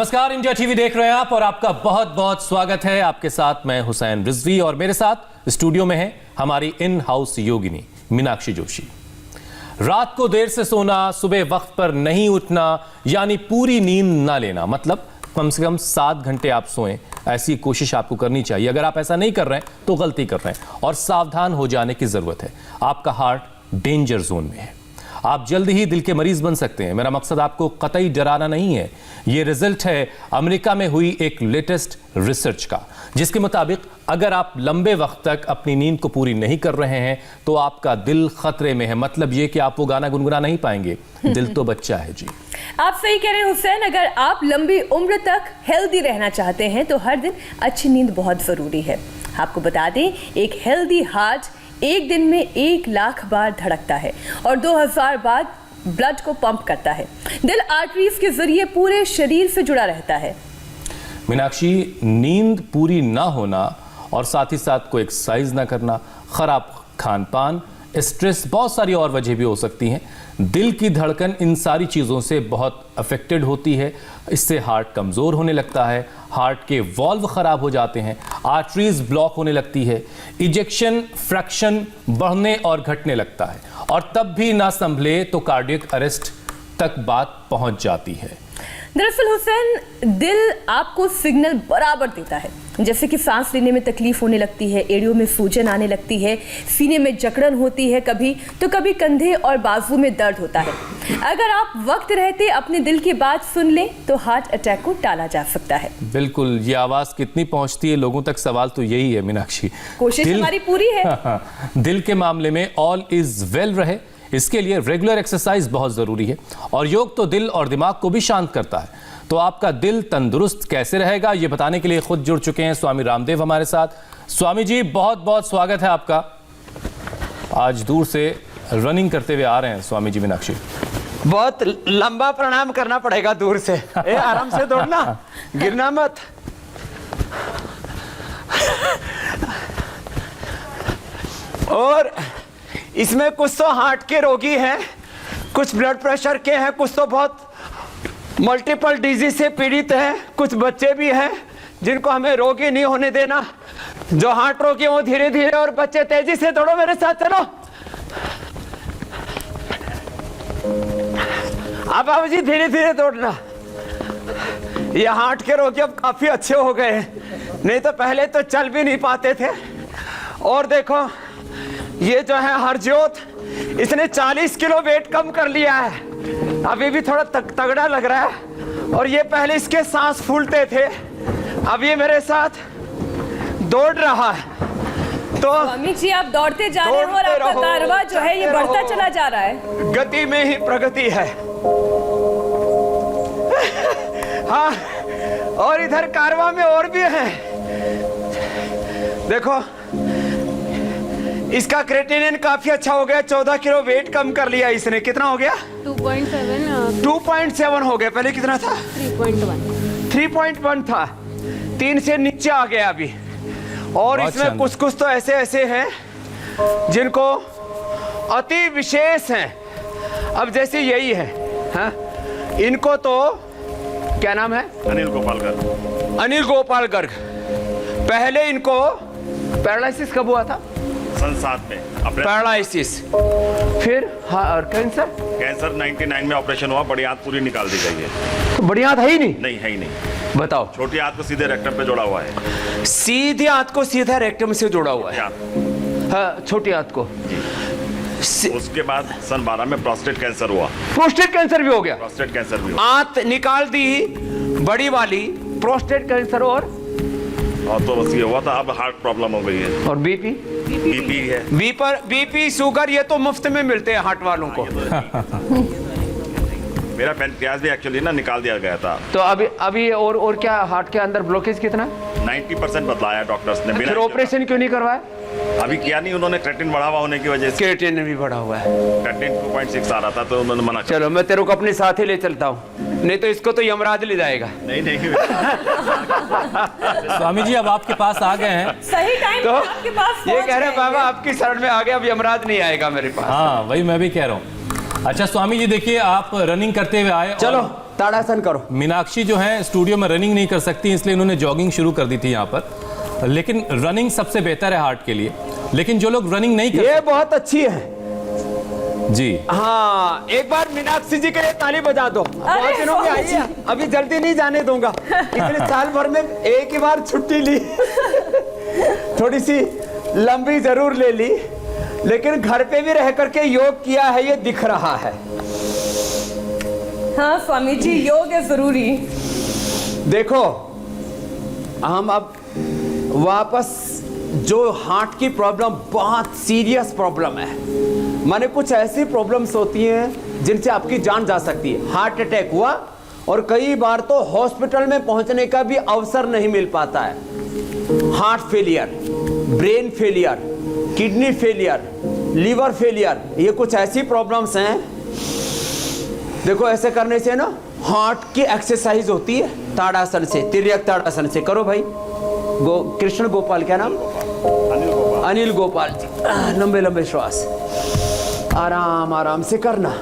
नमस्कार, India TV देख रहे हैं आप और आपका बहुत बहुत स्वागत है। आपके साथ मैं हुसैन रिजवी और मेरे साथ स्टूडियो में है हमारी इन हाउस योगिनी मीनाक्षी जोशी। रात को देर से सोना, सुबह वक्त पर नहीं उठना, यानी पूरी नींद ना लेना, मतलब कम से कम 7 घंटे आप सोएं, ऐसी कोशिश आपको करनी चाहिए। अगर आप ऐसा नहीं कर रहे हैं तो गलती कर रहे हैं और सावधान हो जाने की जरूरत है। आपका हार्ट डेंजर जोन में है, आप जल्दी ही दिल के मरीज बन सकते हैं। मेरा मकसद आपको कतई डराना नहीं है। ये रिजल्ट है अमेरिका में हुई एक लेटेस्ट रिसर्च का, जिसके मुताबिक अगर आप लंबे वक्त तक अपनी नींद को पूरी नहीं कर रहे हैं तो आपका दिल खतरे में है। मतलब ये कि आप वो गाना गुनगुना नहीं पाएंगे। दिल तो बच्चा है जी। आप सही कह रहे हैं हुसैन। अगर आप लंबी उम्र तक हेल्दी रहना चाहते हैं तो हर दिन अच्छी नींद बहुत जरूरी है। आपको बता दें, एक हेल्दी हार्ट एक दिन में 1 लाख बार धड़कता है और 2000 बार ब्लड को पंप करता है। दिल आर्टरीज के जरिए पूरे शरीर से जुड़ा रहता है। मीनाक्षी, नींद पूरी ना होना और साथ ही साथ कोई एक्सरसाइज ना करना, खराब खान पान, स्ट्रेस, बहुत सारी और वजह भी हो सकती हैं। दिल की धड़कन इन सारी चीज़ों से बहुत अफेक्टेड होती है। इससे हार्ट कमज़ोर होने लगता है, हार्ट के वॉल्व ख़राब हो जाते हैं, आर्टरीज ब्लॉक होने लगती है, इजेक्शन फ्रैक्शन बढ़ने और घटने लगता है और तब भी ना संभले तो कार्डियक अरेस्ट तक बात पहुंच जाती है। दरअसल हुसैन, दिल आपको सिग्नल बराबर देता है, जैसे कि सांस लेने में तकलीफ होने लगती है, एड़ियों में सूजन आने लगती है, सीने में जकड़न होती है, कभी तो कभी कंधे और बाजू में दर्द होता है। अगर आप वक्त रहते अपने दिल की बात सुन लें तो हार्ट अटैक को टाला जा सकता है। बिल्कुल, ये आवाज़ कितनी पहुंचती है लोगों तक, सवाल तो यही है मीनाक्षी। कोशिश हमारी पूरी है। दिल के मामले में ऑल इज वेल रहे, इसके लिए रेगुलर एक्सरसाइज बहुत ज़रूरी है और योग तो दिल और दिमाग को भी शांत करता है। तो आपका दिल तंदुरुस्त कैसे रहेगा, ये बताने के लिए खुद जुड़ चुके हैं स्वामी रामदेव हमारे साथ। स्वामी जी, बहुत बहुत स्वागत है आपका। आज दूर से रनिंग करते हुए आ रहे हैं स्वामी जी। मीनाक्षी, बहुत लंबा प्रणाम करना पड़ेगा दूर से। आराम से दौड़ना, गिरना मत। और इसमें कुछ तो हार्ट के रोगी हैं, कुछ ब्लड प्रेशर के हैं, कुछ तो बहुत मल्टीपल डिजीज से पीड़ित हैं, कुछ बच्चे भी हैं जिनको हमें रोगी नहीं होने देना। जो हार्ट रोगी वो धीरे धीरे, और बच्चे तेजी से दौड़ो, मेरे साथ चलो। अब बाबू जी धीरे धीरे दौड़ना। ये हार्ट के रोगी अब काफी अच्छे हो गए हैं, नहीं तो पहले तो चल भी नहीं पाते थे। और देखो, ये जो है हरजोत, इसने 40 किलो वेट कम कर लिया है, अभी भी थोड़ा तगड़ा लग रहा है। और ये पहले इसके सांस फूलते थे, अब ये मेरे साथ दौड़ रहा है। तो स्वामी जी, आप दौड़ते जा रहे हो और आपका कारवा जो है ये बढ़ता चला जा रहा है। गति में ही प्रगति है। हाँ, और इधर कारवा में और भी है। देखो, इसका क्रेटिनिन काफी अच्छा हो गया, 14 किलो वेट कम कर लिया इसने। कितना हो गया? 2.7 हो गया। पहले कितना था? 3.1 था, 3 से नीचे आ गया अभी। और इसमें कुछ कुछ तो ऐसे ऐसे हैं जिनको अति विशेष हैं। अब जैसे यही है, हाँ? इनको तो क्या नाम है? अनिल गोपाल गर्ग। अनिल गोपाल गर्ग। पहले इनको पैरालिसिस कब हुआ था? सन 7 में पैरालिसिस, फिर हाँ, और कैंसर 99 में ऑपरेशन हुआ, बड़ी आंत पूरी निकाल दी गई है। तो बड़ी आंत है ही नहीं? नहीं है ही नहीं। बताओ। छोटी आंत को सीधे रेक्टम पे जोड़ा हुआ है। सीधी आंत को सीधा रेक्टम से जोड़ा हुआ है? हाँ, छोटी आंत को। उसके बाद सन 12 में प्रोस्टेट कैंसर हुआ। प्रोस्टेट कैंसर भी हो गया? प्रोस्टेट कैंसर भी हुआ। आंत निकाल दी बड़ी वाली, प्रोस्टेट कैंसर, और तो बस ये हुआ था। अब हार्ट प्रॉब्लम हो गई है। और बीपी है। बीपी शुगर ये तो मुफ्त में मिलते हैं हार्ट वालों को। मेरा पैनक्रियाज भी एक्चुअली ना निकाल दिया गया था। तो अभी और क्या, हार्ट के अंदर ब्लॉकेज कितना? 90% बतलाया डॉक्टर्स ने। फिर ऑपरेशन क्यों नहीं करवाया? अभी किया नहीं उन्होंने, क्रेटिन बढ़ा हुआ होने की वजह से। क्रेटिन भी बढ़ा हुआ है। क्रेटिन 2.6 आ रहा था तो उन्होंने मना किया। चलो, मैं तेरे को अपने साथ ही ले चलता हूँ, नहीं तो इसको तो यमराज ले जाएगा। नहीं स्वामी जी अब आपके पास आ गए हैं। सही टाइम तो आपके पास ये कह रहे बाबा आपकी शरण में आ गए, अब यमराज नहीं आएगा मेरे पास। हाँ, वही मैं भी कह रहा हूँ। अच्छा स्वामी जी, देखिए आप रनिंग करते हुए आए। चलो ताड़ासन करो। मीनाक्षी जो है स्टूडियो में रनिंग नहीं कर सकती, इसलिए इन्होंने जॉगिंग शुरू कर दी थी यहाँ पर, लेकिन रनिंग सबसे बेहतर है हार्ट के लिए। लेकिन जो लोग रनिंग नहीं कर ये बहुत अच्छी है जी। हाँ, एक बार मीनाक्षी जी के लिए ताली बजा दो। बहुत दिनों में आई है, अभी जल्दी नहीं जाने दूंगा। इतने साल भर में एक ही बार छुट्टी ली, थोड़ी सी लंबी जरूर ले ली, लेकिन घर पे भी रह करके योग किया है, ये दिख रहा है। हाँ स्वामी जी, योग है जरूरी। देखो, हम अब वापस जो हार्ट की प्रॉब्लम बहुत सीरियस प्रॉब्लम है, माने कुछ ऐसी प्रॉब्लम्स होती हैं जिनसे आपकी जान जा सकती है। हार्ट अटैक हुआ और कई बार तो हॉस्पिटल में पहुंचने का भी अवसर नहीं मिल पाता है। Heart failure, brain failure, kidney failure, liver failure, ये कुछ ऐसी प्रॉब्लम्स हैं। देखो, ऐसे करने से ना हार्ट की एक्सरसाइज होती है ताड़ासन से, तिर्यक ताड़ासन से। करो भाई। कृष्ण गोपाल, क्या नाम? अनिल गोपाल जी। लंबे लंबे श्वास, आराम आराम से करना।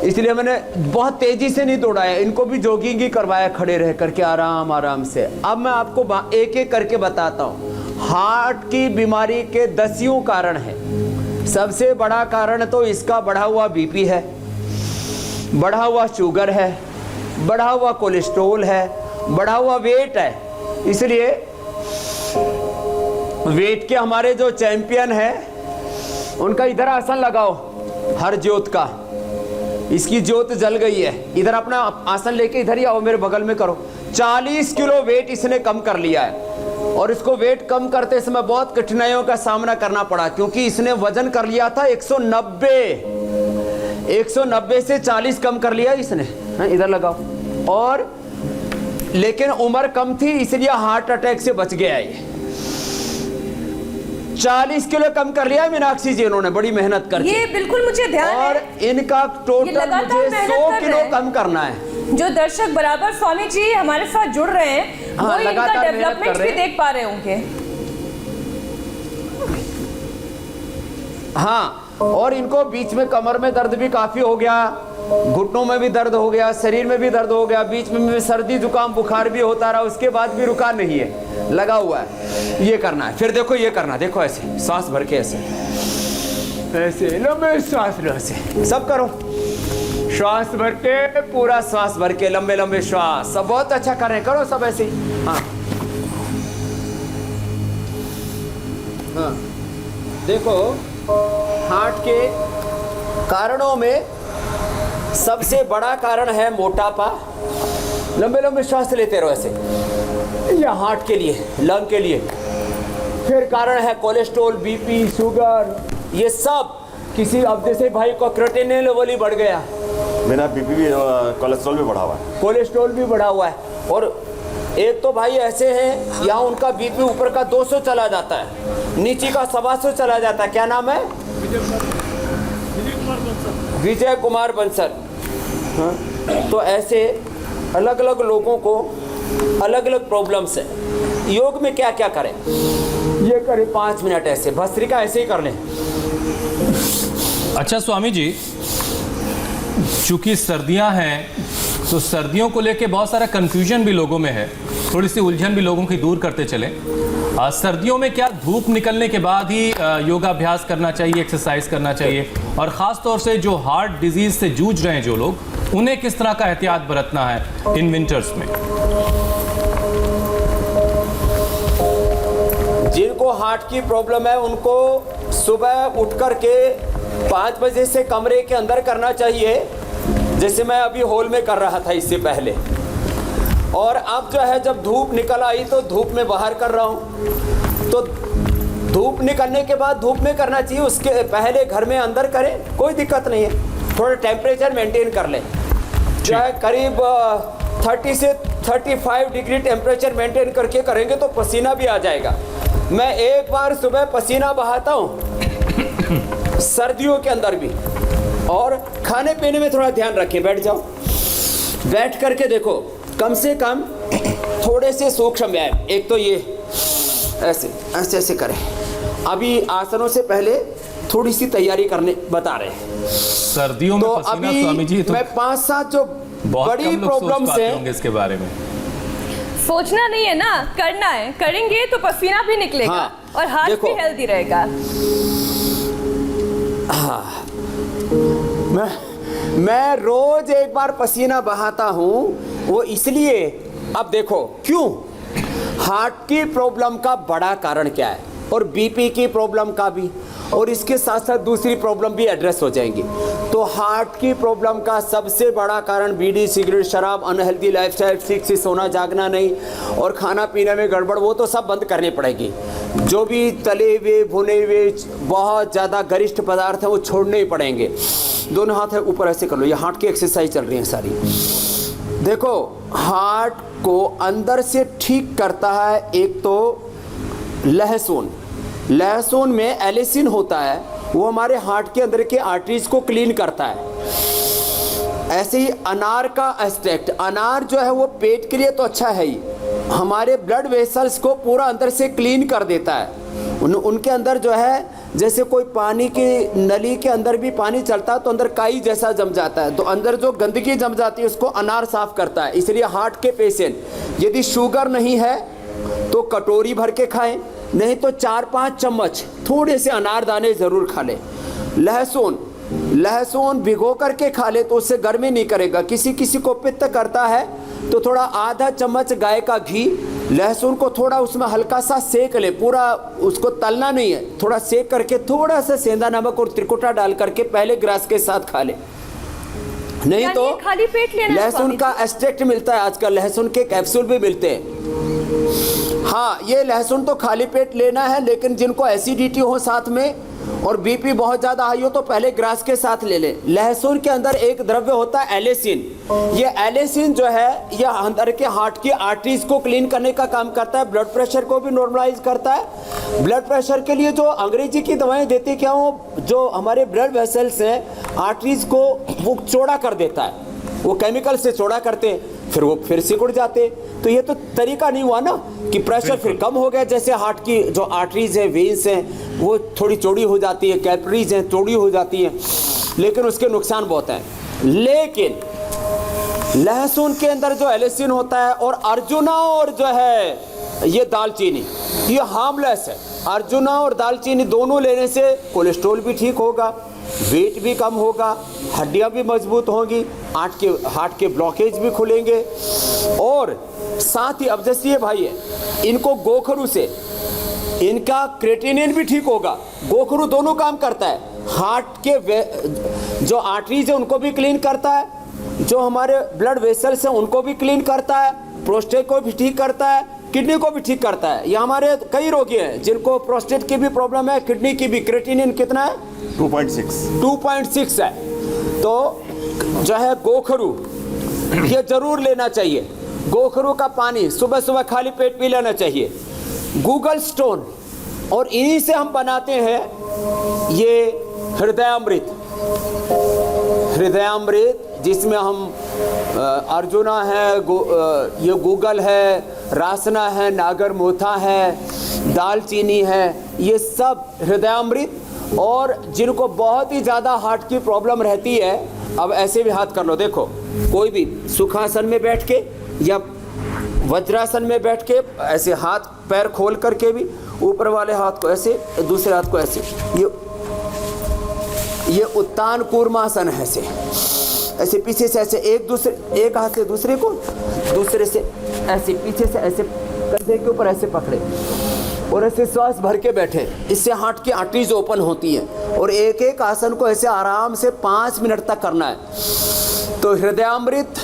इसलिए मैंने बहुत तेजी से नहीं दौड़ाया, इनको भी जॉगिंग ही करवाया खड़े रह करके, आराम आराम से। अब मैं आपको एक एक करके बताता हूँ। हार्ट की बीमारी के 10 कारण है। सबसे बड़ा कारण तो इसका बढ़ा हुआ बीपी है, बढ़ा हुआ शुगर है, बढ़ा हुआ कोलेस्ट्रॉल है, बढ़ा हुआ वेट है। इसलिए वेट के हमारे जो चैंपियन है, उनका इधर आसन लगाओ, हर ज्योत का। इसकी ज्योत जल गई है। इधर अपना आसन लेके इधर ही आओ, मेरे बगल में करो। 40 किलो वेट इसने कम कर लिया है, और इसको वेट कम करते समय बहुत कठिनाइयों का सामना करना पड़ा, क्योंकि इसने वजन कर लिया था 190 से 40 कम कर लिया इसने। इधर लगाओ। और लेकिन उम्र कम थी, इसलिए हार्ट अटैक से बच गया ये। 40 किलो कम कर लिया मीनाक्षी जी इन्होंने, बड़ी मेहनत करके। ये बिल्कुल मुझे ध्यान और है। इनका टोटल मुझे 100 किलो कम करना है। जो दर्शक बराबर स्वामी जी हमारे साथ जुड़ रहे हैं, हाँ, वो इनका लगातार डेवलपमेंट भी देख पा रहे होंगे। हाँ, और इनको बीच में कमर में दर्द भी काफी हो गया, घुटनों में भी दर्द हो गया, शरीर में भी दर्द हो गया, बीच में भी सर्दी जुकाम बुखार भी होता रहा, उसके बाद भी रुका नहीं है, लगा हुआ है। ये करना है। फिर देखो, ये करना, देखो ऐसे सांस भर के, ऐसे ऐसे लंबे सांस लो, ऐसे सब करो। श्वास भर के, पूरा श्वास भर के, लंबे लंबे श्वास। सब बहुत अच्छा कर रहे हैं, करो सब ऐसे। हाँ हाँ, देखो, हार्ट के कारणों में सबसे बड़ा कारण है मोटापा। लंबे लंबे श्वास लेते रहो ऐसे, या हार्ट के लिए, लंग के लिए। फिर कारण है कोलेस्ट्रॉल, बीपी, शुगर, ये सब किसी। अब जैसे भाई को क्रिएटिनिन लेवल ही बढ़ गया, मेरा बीपी भी, कोलेस्ट्रॉल भी बढ़ा हुआ है। कोलेस्ट्रॉल भी बढ़ा हुआ है। और एक तो भाई ऐसे हैं, यहाँ उनका बीपी ऊपर का 200 चला जाता है, नीचे का 125 चला जाता है। क्या नाम है? विजय कुमार बंसल। हाँ, तो ऐसे अलग अलग लोगों को अलग अलग प्रॉब्लम्स है। योग में क्या क्या करें? ये करें 5 मिनट ऐसे, भस्त्रिका ऐसे ही कर लें। अच्छा स्वामी जी, चूंकि सर्दियां हैं, तो सर्दियों को लेके बहुत सारा कंफ्यूजन भी लोगों में है, थोड़ी सी उलझन भी लोगों की दूर करते चलें। सर्दियों में क्या धूप निकलने के बाद ही योगाभ्यास करना चाहिए, एक्सरसाइज करना चाहिए? और ख़ास तौर से जो हार्ट डिजीज़ से जूझ रहे हैं जो लोग, उन्हें किस तरह का एहतियात बरतना है इन विंटर्स में? जिनको हार्ट की प्रॉब्लम है, उनको सुबह उठ कर के 5 बजे से कमरे के अंदर करना चाहिए, जैसे मैं अभी हॉल में कर रहा था इससे पहले। और अब जो है, जब धूप निकल आई तो धूप में बाहर कर रहा हूँ। तो धूप निकलने के बाद धूप में करना चाहिए, उसके पहले घर में अंदर करें, कोई दिक्कत नहीं है। थोड़ा टेम्परेचर मेंटेन कर लें, जो है करीब 30 से 35 डिग्री टेम्परेचर मेंटेन करके करेंगे तो पसीना भी आ जाएगा। मैं एक बार सुबह पसीना बहाता हूँ सर्दियों के अंदर भी। और खाने पीने में थोड़ा ध्यान रखें, बैठ जाओ, बैठ करके देखो, कम से कम थोड़े से सूक्ष्म व्यायाम। एक तो ये ऐसे ऐसे ऐसे करें। अभी आसनों से पहले थोड़ी सी तैयारी करने बता रहे हैं। सर्दियों में तो पसीना अभी स्वामी जी, तो मैं 5-7 जो बहुत बड़ी कम लोग सोच प्रॉब्लम पाते से होंगे इसके बारे में। सोचना नहीं है ना, करना है। करेंगे तो पसीना भी निकलेगा हाँ, और हार्ट देखो। भी हेल्दी रहेगा। मैं रोज एक बार पसीना बहाता हूं, वो इसलिए। अब देखो क्यों, हार्ट की प्रॉब्लम का बड़ा कारण क्या है, और बीपी की प्रॉब्लम का भी, और इसके साथ साथ दूसरी प्रॉब्लम भी एड्रेस हो जाएंगी। तो हार्ट की प्रॉब्लम का सबसे बड़ा कारण बीड़ी, सिगरेट, शराब, अनहेल्दी लाइफस्टाइल, ठीक से सोना जागना नहीं, और खाना पीने में गड़बड़, वो तो सब बंद करनी पड़ेगी। जो भी तले हुए, भुने हुए, बहुत ज़्यादा गरिष्ठ पदार्थ हैं वो छोड़ने ही पड़ेंगे। दोनों हाथ है ऊपर ऐसे कर लो, ये हार्ट की एक्सरसाइज चल रही है सारी। देखो, हार्ट को अंदर से ठीक करता है एक तो लहसुन। लहसुन में एलिसिन होता है, वो हमारे हार्ट के अंदर के आर्टरीज को क्लीन करता है। ऐसे ही अनार का एक्सट्रैक्ट, अनार जो है वो पेट के लिए तो अच्छा है ही, हमारे ब्लड वेसल्स को पूरा अंदर से क्लीन कर देता है। उनके अंदर जो है, जैसे कोई पानी की नली के अंदर भी पानी चलता है तो अंदर काई जैसा जम जाता है, तो अंदर जो गंदगी जम जाती है उसको अनार साफ करता है। इसलिए हार्ट के पेशेंट यदि शुगर नहीं है तो कटोरी भर के खाएं, नहीं तो 4-5 चम्मच थोड़े से अनार दाने ज़रूर खा लें। लहसुन भिगो करके खा ले तो उससे गर्मी नहीं करेगा। किसी किसी को पित्त करता है तो थोड़ा आधा चम्मच गाय का घी, लहसुन को थोड़ा उसमें हल्का सा सेक ले, पूरा उसको तलना नहीं है, थोड़ा सेक करके थोड़ा सा सेंधा नमक और त्रिकुटा डाल करके पहले ग्रास के साथ खा ले। नहीं तो खाली पेट लेना। लहसुन का एक्सट्रैक्ट मिलता है आजकल, लहसुन के कैप्सूल भी मिलते हैं। हाँ, ये लहसुन तो खाली पेट लेना है, लेकिन जिनको एसिडिटी हो साथ में और बीपी बहुत ज़्यादा हाई हो तो पहले ग्रास के साथ ले लें। लहसुन के अंदर एक द्रव्य होता है एलिसिन। ये एलिसिन जो है यह अंदर के हार्ट की आर्टरीज को क्लीन करने का काम करता है, ब्लड प्रेशर को भी नॉर्मलाइज करता है। ब्लड प्रेशर के लिए जो अंग्रेजी की दवाएं देते क्या हो, जो हमारे ब्लड वेसल्स हैं आर्टरीज को वो चौड़ा कर देता है, वो केमिकल से चौड़ा करते हैं, फिर वो फिर सिकुड़ जाते। तो ये तो तरीका नहीं हुआ ना कि प्रेशर फिर कम हो गया। जैसे हार्ट की जो आर्टरीज हैं, वेन्स हैं, वो थोड़ी चौड़ी हो जाती है, कैपिलरीज हैं चौड़ी हो जाती हैं, लेकिन उसके नुकसान बहुत हैं। लेकिन लहसुन के अंदर जो एलिसिन होता है, और अर्जुना और जो है ये दालचीनी, ये हार्मलेस है। अर्जुना और दालचीनी दोनों लेने से कोलेस्ट्रॉल भी ठीक होगा, वेट भी कम होगा, हड्डियां भी मजबूत होंगी, हार्ट के ब्लॉकेज भी खुलेंगे। और साथ ही अब जैसे ये भाई है, इनको गोखरू से इनका क्रेटिनिन भी ठीक होगा। गोखरू दोनों काम करता है, हार्ट के जो आर्टरीज है उनको भी क्लीन करता है, जो हमारे ब्लड वेसल्स हैं उनको भी क्लीन करता है, प्रोस्टेट को भी ठीक करता है, किडनी को भी ठीक करता है। ये हमारे कई रोगी हैं जिनको प्रोस्टेट की भी प्रॉब्लम है, किडनी की भी। क्रेटिनिन कितना है? 2.6 है। तो जो है गोखरू, ये जरूर लेना चाहिए। गोखरू का पानी सुबह सुबह खाली पेट पी लेना चाहिए। गूगल स्टोन, और इन्हीं से हम बनाते हैं ये हृदयामृत, जिसमें हम अर्जुना है, ये गूगल है, रासना है, नागर मोथा है, दालचीनी है, ये सब हृदयामृत। और जिनको बहुत ही ज़्यादा हार्ट की प्रॉब्लम रहती है, अब ऐसे भी हाथ कर लो। देखो, कोई भी सुखासन में बैठ के या वज्रासन में बैठ के ऐसे हाथ पैर खोल करके भी, ऊपर वाले हाथ को ऐसे, दूसरे हाथ को ऐसे, ये उत्तान कूर्मासन है। ऐसे पीछे से ऐसे एक हाथ से दूसरे को, दूसरे से ऐसे पीछे से ऐसे कंधे के ऊपर ऐसे पकड़े और ऐसे श्वास भर के बैठे। इससे हार्ट की आर्टरीज ओपन होती हैं। और एक एक आसन को ऐसे आराम से 5 मिनट तक करना है। तो हृदयामृत,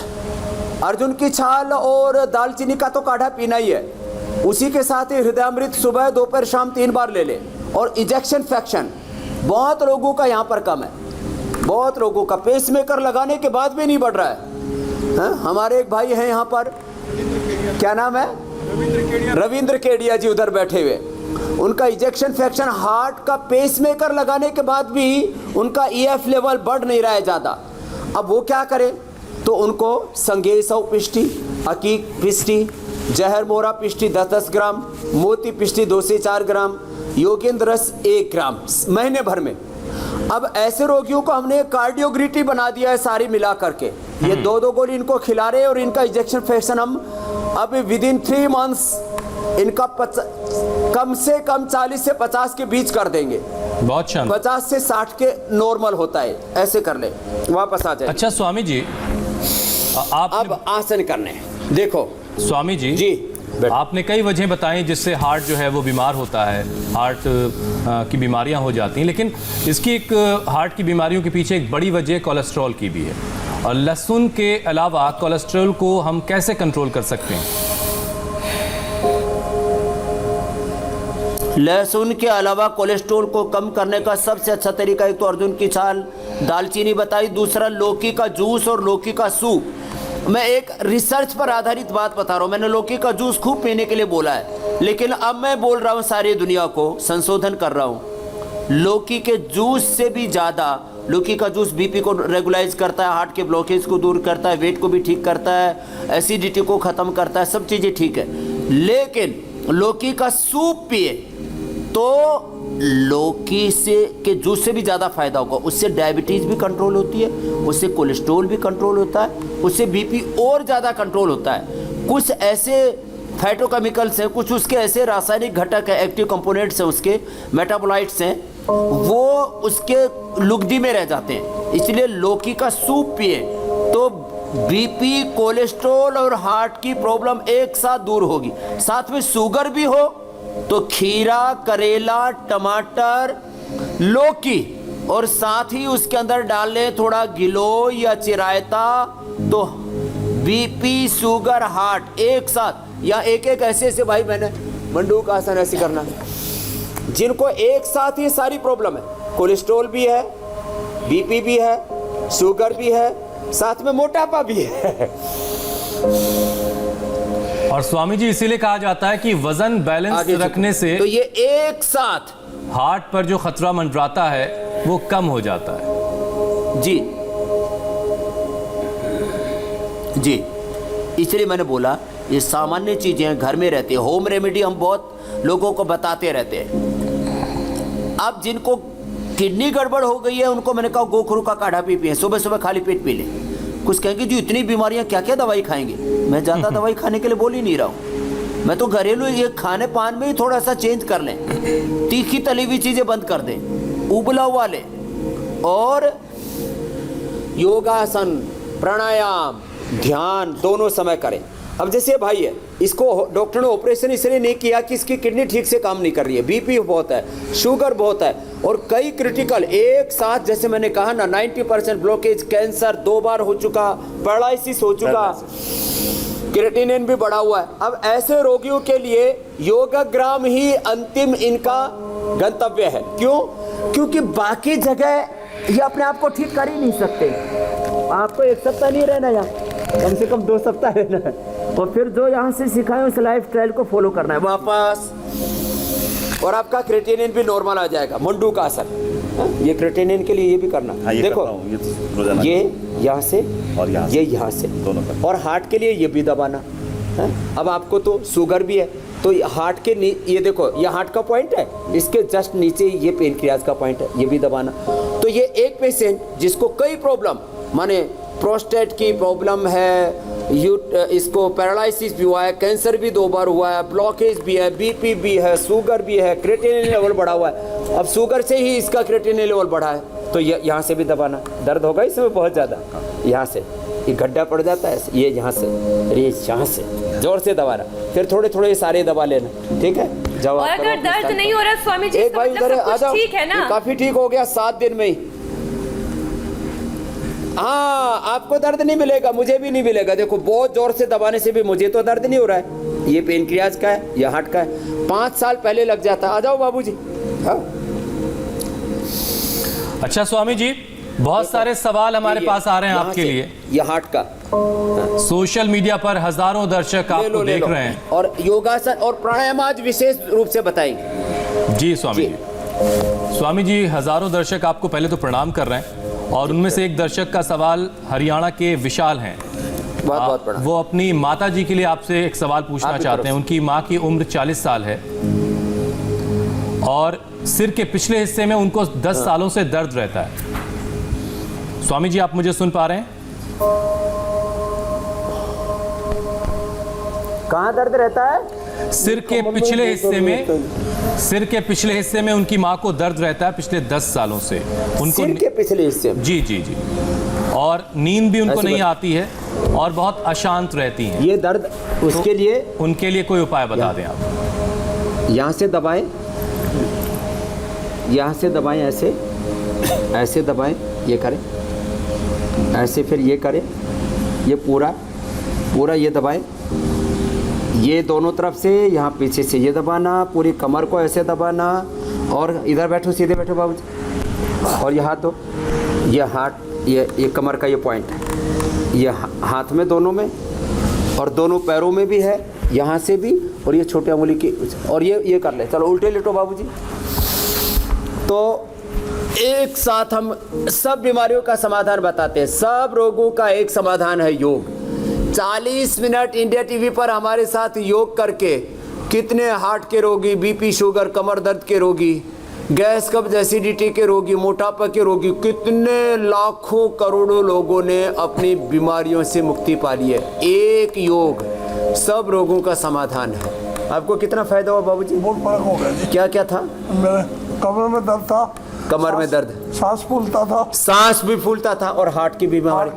अर्जुन की छाल और दालचीनी का तो काढ़ा पीना ही है, उसी के साथ ही हृदयामृत सुबह, दोपहर, शाम 3 बार ले लें। और इंजेक्शन फ्रैक्शन बहुत लोगों का यहाँ पर कम है, बहुत लोगों का पेसमेकर लगाने के बाद भी नहीं बढ़ रहा है। हमारे एक भाई हैं यहाँ पर, क्या नाम है? रविंद्र केडिया जी, उधर बैठे हुए। उनका इंजेक्शन फ्रैक्शन, हार्ट का पेसमेकर लगाने के बाद भी उनका EF लेवल बढ़ नहीं रहा है ज़्यादा। अब वो क्या करें? तो उनको संगेसव पिष्टी, अकीक पिष्टी, जहर मोरा पिष्टी 10-10 ग्राम, मोती पिष्टी 2 से 4 ग्राम, योगेंद्र रस 1 ग्राम महीने भर में। अब ऐसे रोगियों को हमने कार्डियोग्रिटी बना दिया है सारी मिला करके। ये 2-2 गोली इनको खिला रहे हैं और इनका इंजेक्शन फ्रैक्शन हम अभी विद इन 3 मंथ्स इनका कम से कम 40 से 50 के बीच कर देंगे। बहुत शानदार। 50 से 60 के नॉर्मल होता है, ऐसे कर ले वापस आ जाए। अच्छा स्वामी जी, आप अब आसन करने देखो स्वामी जी, आपने कई वजह बताई जिससे हार्ट जो है वो बीमार होता है, हार्ट की बीमारियां हो जाती हैं, लेकिन इसकी एक हार्ट की बीमारियों के पीछे एक बड़ी वजह कोलेस्ट्रॉल की भी है। और लहसुन के अलावा कोलेस्ट्रॉल को हम कैसे कंट्रोल कर सकते हैं? लहसुन के अलावा कोलेस्ट्रॉल को कम करने का सबसे अच्छा तरीका एक तो अर्जुन की छाल, दालचीनी बताई, दूसरा लौकी का जूस और लौकी का सूप। मैं एक रिसर्च पर आधारित बात बता रहा हूँ। मैंने लौकी का जूस खूब पीने के लिए बोला है, लेकिन अब मैं बोल रहा हूँ सारी दुनिया को संशोधन कर रहा हूँ। लौकी के जूस से भी ज़्यादा, लौकी का जूस बीपी को रेगुलाइज करता है, हार्ट के ब्लॉकेज को दूर करता है, वेट को भी ठीक करता है, एसिडिटी को ख़त्म करता है, सब चीज़ें ठीक है। लेकिन लौकी का सूप पिए तो लौकी से के जूस से भी ज़्यादा फायदा होगा। उससे डायबिटीज़ भी कंट्रोल होती है, उससे कोलेस्ट्रॉल भी कंट्रोल होता है, उससे बीपी और ज़्यादा कंट्रोल होता है। कुछ ऐसे फाइटोकेमिकल्स हैं, कुछ उसके ऐसे रासायनिक घटक हैं, एक्टिव कंपोनेंट्स हैं, उसके मेटाबोलाइट्स हैं, वो उसके लुगदी में रह जाते हैं। इसलिए लौकी का सूप पिए तो बीपी, कोलेस्ट्रॉल और हार्ट की प्रॉब्लम एक साथ दूर होगी। साथ में शुगर भी हो तो खीरा, करेला, टमाटर, लौकी और साथ ही उसके अंदर डाल लें थोड़ा गिलोय या चिरायता, तो बीपी, शुगर, हार्ट एक साथ, या एक एक ऐसे भाई मैंने मंडूक आसन ऐसे करना, जिनको एक साथ ही सारी प्रॉब्लम है, कोलेस्ट्रॉल भी है, बीपी भी है, शुगर भी है, साथ में मोटापा भी है। और स्वामी जी इसीलिए कहा जाता है कि वजन बैलेंस रखने से तो ये एक साथ हार्ट पर जो खतरा मंडराता है वो कम हो जाता है। जी जी, इसलिए मैंने बोला ये सामान्य चीजें घर में रहती है, होम रेमेडी हम बहुत लोगों को बताते रहते हैं। अब जिनको किडनी गड़बड़ हो गई है उनको मैंने कहा गोखरू का काढ़ा पिए, सुबह सुबह खाली पेट पी ले। कुछ कहेंगे जी इतनी बीमारियां क्या क्या दवाई खाएंगे। मैं ज़्यादा दवाई खाने के लिए बोल ही नहीं रहा हूँ। मैं तो घरेलू ये खाने पान में ही थोड़ा सा चेंज कर लें, तीखी तली हुई चीज़ें बंद कर दें, उबला हुआ लें, और योगासन, प्राणायाम, ध्यान दोनों समय करें। अब जैसे भाई है, इसको डॉक्टर ने ऑपरेशन इसलिए नहीं किया कि इसकी किडनी ठीक से काम नहीं कर रही है, बीपी बहुत है, शुगर बहुत है, और कई क्रिटिकल एक साथ, जैसे मैंने कहा ना 90% ब्लॉकेज, कैंसर 2 बार हो चुका, पैरालिसिस हो चुका, क्रिएटिनिन भी बढ़ा हुआ है। अब ऐसे रोगियों के लिए योगाग्राम ही अंतिम इनका गंतव्य है। क्यों? क्योंकि बाकी जगह ये अपने आप को ठीक कर ही नहीं सकते। आपको 1 सप्ताह नहीं रहना यहाँ, कम से कम 2 सप्ताह रहना है, और फिर जो यहाँ से सिखाए उस लाइफ स्टाइल को फॉलो करना है वापस, और आपका क्रिएटिनिन भी नॉर्मल आ जाएगा। मंडूक आसन, ये क्रिएटिनिन के लिए ये भी करना। देखो ये यहाँ से और यहाँ से दोनों पर, और हार्ट के लिए ये भी दबाना है। अब आपको तो शुगर भी है, तो हार्ट के ये देखो, ये हार्ट का पॉइंट है, इसके जस्ट नीचे ये पेनक्रियाज का पॉइंट है, ये भी दबाना। तो ये एक पेशेंट जिसको कई प्रॉब्लम, माने प्रोस्टेट की प्रॉब्लम है, इसको पैरालिसिस भी हुआ है, कैंसर भी 2 बार हुआ है, ब्लॉकेज भी है, बीपी भी है, शुगर भी है, क्रिएटिनिन लेवल बढ़ा हुआ है। अब शुगर से ही इसका क्रिएटिनिन लेवल बढ़ा है, तो यहाँ से भी दबाना। दर्द होगा इसमें बहुत ज़्यादा, यहाँ से ये गड्ढा पड़ जाता है, ये यहाँ से, अरे यहाँ से जोर से दबाना, फिर थोड़े थोड़े सारे दबा लेना, ठीक है। और अगर दर्द नहीं हो रहा स्वामी जी, एक भाई उधर आ जाओ, ठीक है ना, काफी ठीक हो गया 7 दिन में ही। हाँ, आपको दर्द नहीं मिलेगा, मुझे भी नहीं मिलेगा। देखो बहुत जोर से दबाने से भी मुझे तो दर्द नहीं हो रहा है। ये पेनक्रियाज का है, ये हार्ट का है, 5 साल पहले लग जाता। आ जाओ बाबूजी। हाँ। अच्छा स्वामी जी, बहुत सारे सवाल हमारे पास आ रहे हैं आपके लिए। ये हार्ट का, सोशल मीडिया पर हजारों दर्शक आपको देख रहे हैं, और योगासन और प्राणायाम आज विशेष रूप से बताएंगे। जी स्वामी जी। स्वामी जी, हजारों दर्शक आपको पहले तो प्रणाम कर रहे हैं, और उनमें से एक दर्शक का सवाल हरियाणा के विशाल हैं। बहुत प्रणाम। वो अपनी माता जी के लिए आपसे एक सवाल पूछना चाहते हैं। उनकी माँ की उम्र 40 साल है, और सिर के पिछले हिस्से में उनको 10 सालों से दर्द रहता है। स्वामी जी, आप मुझे सुन पा रहे हैं? कहाँ दर्द रहता है? सिर के पिछले हिस्से में उनकी माँ को दर्द रहता है पिछले 10 सालों से। उनको सिर के पिछले हिस्से में? जी जी जी। और नींद भी उनको नहीं आती है और बहुत अशांत रहती हैं। ये दर्द उसके लिए उनके लिए कोई उपाय बता दें आप। यहाँ से दबाएं, यहाँ से दबाएं, ऐसे ऐसे दबाएं, ये करें ऐसे, फिर ये करें, ये पूरा ये दबाएं, ये दोनों तरफ से, यहाँ पीछे से ये दबाना, पूरी कमर को ऐसे दबाना। और इधर बैठो, सीधे बैठो बाबूजी, और ये हाथ दो, ये हाथ, ये कमर का ये पॉइंट है, ये हाथ में दोनों में, और दोनों पैरों में भी है, यहाँ से भी, और ये छोटे उंगली की, और ये कर ले। चलो उल्टे लेटो बाबूजी। तो एक साथ हम सब बीमारियों का समाधान बताते हैं। सब रोगों का एक समाधान है योग। 40 मिनट इंडिया टीवी पर हमारे साथ योग करके कितने हार्ट के रोगी, बीपी, शुगर, कमर दर्द के रोगी, गैस, कब्ज, एसिडिटी के रोगी, मोटापा के रोगी, कितने लाखों करोड़ों लोगों ने अपनी बीमारियों से मुक्ति पा ली है। एक योग सब रोगों का समाधान है। आपको कितना फायदा हुआ बाबूजी? बहुत फर्क हो गया जी। क्या क्या था? मेरे कमर में दर्द था, कमर में दर्द, सांस फूलता था, सांस भी फूलता था, और हार्ट की बीमारी,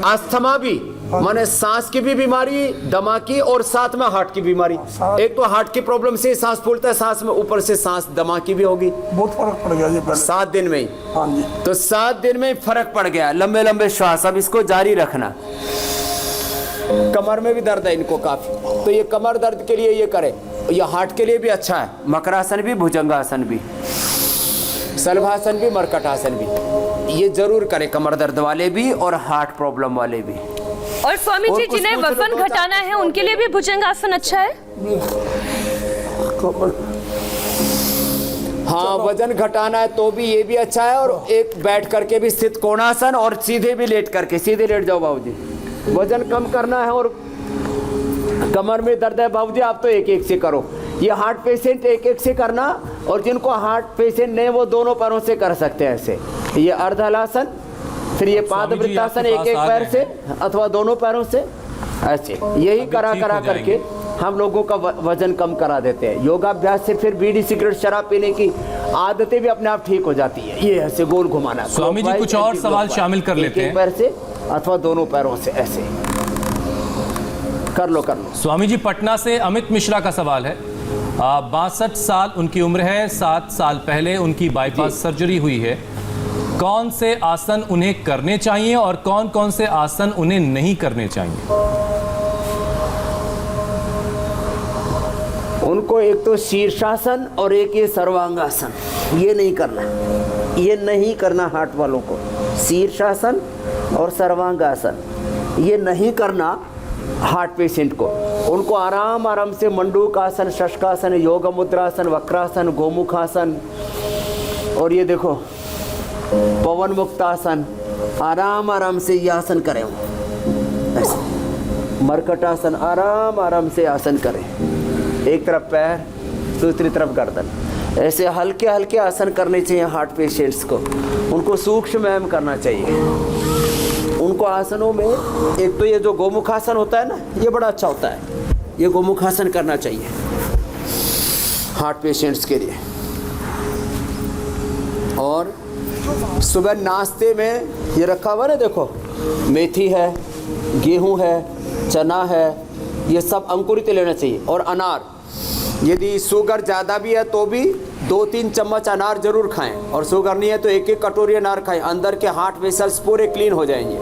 अस्थमा भी, माने सांस की भी बीमारी, दमा की, और साथ में हार्ट की बीमारी। एक तो हार्ट की प्रॉब्लम से सांस फूलता है, सांस में ऊपर से सांस दमा की भी होगी। बहुत फर्क पड़ गया जी पहले। 7 दिन में ही? हाँ जी। तो 7 दिन में फर्क पड़ गया। लंबे लंबे श्वास, अब इसको जारी रखना। कमर में भी दर्द है इनको काफी, तो ये कमर दर्द के लिए ये करें। ये हार्ट के लिए भी अच्छा है। मकरासन भी, भुजंगासन भी, शलभासन भी, मरकटासन भी, ये जरूर करें कमर दर्द वाले भी और हार्ट प्रॉब्लम वाले भी। और स्वामी जी, जिन्हें वजन घटाना है उनके लिए भी भुजंगासन अच्छा है? हाँ, वजन घटाना है तो भी ये भी अच्छा है, और एक बैठ करके भी स्थित कोणासन, और सीधे भी लेट करके, सीधे लेट जाओ बाबूजी। वजन कम करना है और कमर में दर्द है बाबूजी, आप तो एक एक से करो। ये हार्ट पेशेंट एक एक से करना, और जिनको हार्ट पेशेंट नहीं वो दोनों पैरों से कर सकते हैं ऐसे। ये अर्धहलासन, फिर ये पादवृत्तासन, एक एक पैर से अथवा दोनों पैरों से ऐसे। यही करा करके हम लोगों का वजन कम करा देते हैं। योगाभ्यास से फिर बीड़ी, सिगरेट, शराब पीने की आदतें भी अपने आप ठीक हो जाती है। ये ऐसे गोल घुमाना। स्वामी जी, कुछ और सवाल शामिल कर लेते हैं। एक पैर से अथवा दोनों पैरों से ऐसे कर लो। स्वामी जी, पटना से अमित मिश्रा का सवाल है। 62 साल उनकी उम्र है। 7 साल पहले उनकी बाईपास सर्जरी हुई है। कौन से आसन उन्हें करने चाहिए और कौन कौन से आसन उन्हें नहीं करने चाहिए? उनको एक तो शीर्षासन और एक ये सर्वांगासन, ये नहीं करना, ये नहीं करना हार्ट वालों को। शीर्षासन और सर्वांगासन ये नहीं करना हार्ट पेशेंट को। उनको आराम आराम से मंडूकासन, शशकासन, योग मुद्रासन, वक्रासन, गोमुखासन, और ये देखो पवन मुक्तासन, आराम आराम से ये आसन करें। मरकटासन, आराम आराम से आसन करें। एक तरफ पैर, दूसरी तरफ गर्दन, ऐसे हल्के हल्के आसन करने चाहिए हार्ट पेशेंट्स को। उनको सूक्ष्म व्यायाम करना चाहिए। उनको आसनों में एक तो ये जो गोमुखासन होता है ना, ये बड़ा अच्छा होता है। ये गोमुखासन करना चाहिए हार्ट पेशेंट्स के लिए। और सुबह नाश्ते में ये रखा हुआ ना, देखो मेथी है, गेहूं है, चना है, ये सब अंकुरित लेना चाहिए। और अनार, यदि शुगर ज़्यादा भी है तो भी 2-3 चम्मच अनार जरूर खाएं, और शुगर नहीं है तो 1-1 कटोरी अनार खाएं। अंदर के हार्ट वेसल्स पूरे क्लीन हो जाएंगे,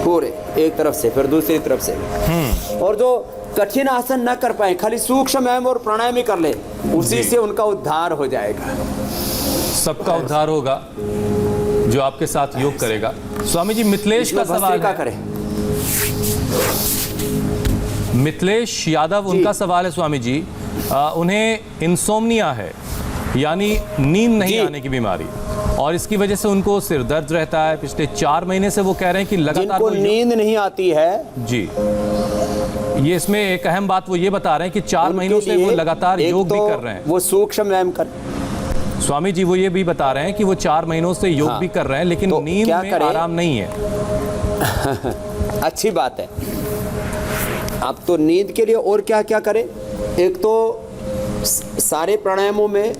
पूरे एक तरफ से फिर दूसरी तरफ से। और जो कठिन आसन न कर पाए, खाली सूक्ष्म व्यायाम और प्राणायाम ही कर ले, उसी से उनका उद्धार हो जाएगा। सबका उद्धार होगा जो आपके साथ योग करेगा। स्वामी जी, मिथिलेश का सवाल है। करें मिथिलेश यादव, उनका सवाल है स्वामी जी, उन्हें इंसोम्निया है, यानी नींद नहीं आने की बीमारी, और इसकी वजह से उनको सिर दर्द रहता है। पिछले 4 महीने से वो कह रहे हैं कि लगातार जिनको नींद नहीं आती है जी, ये इसमें एक अहम बात वो ये बता रहे हैं कि 4 महीनों से वो लगातार योग भी कर रहे हैं। वो सूक्ष्म व्यायाम कर, स्वामी जी वो ये भी बता रहे हैं कि वो 4 महीनों से योग हाँ। भी कर रहे हैं, लेकिन तो नींद क्या में करें? आराम नहीं है। अच्छी बात है। अब तो नींद के लिए और क्या क्या करें? एक तो सारे प्राणायामों में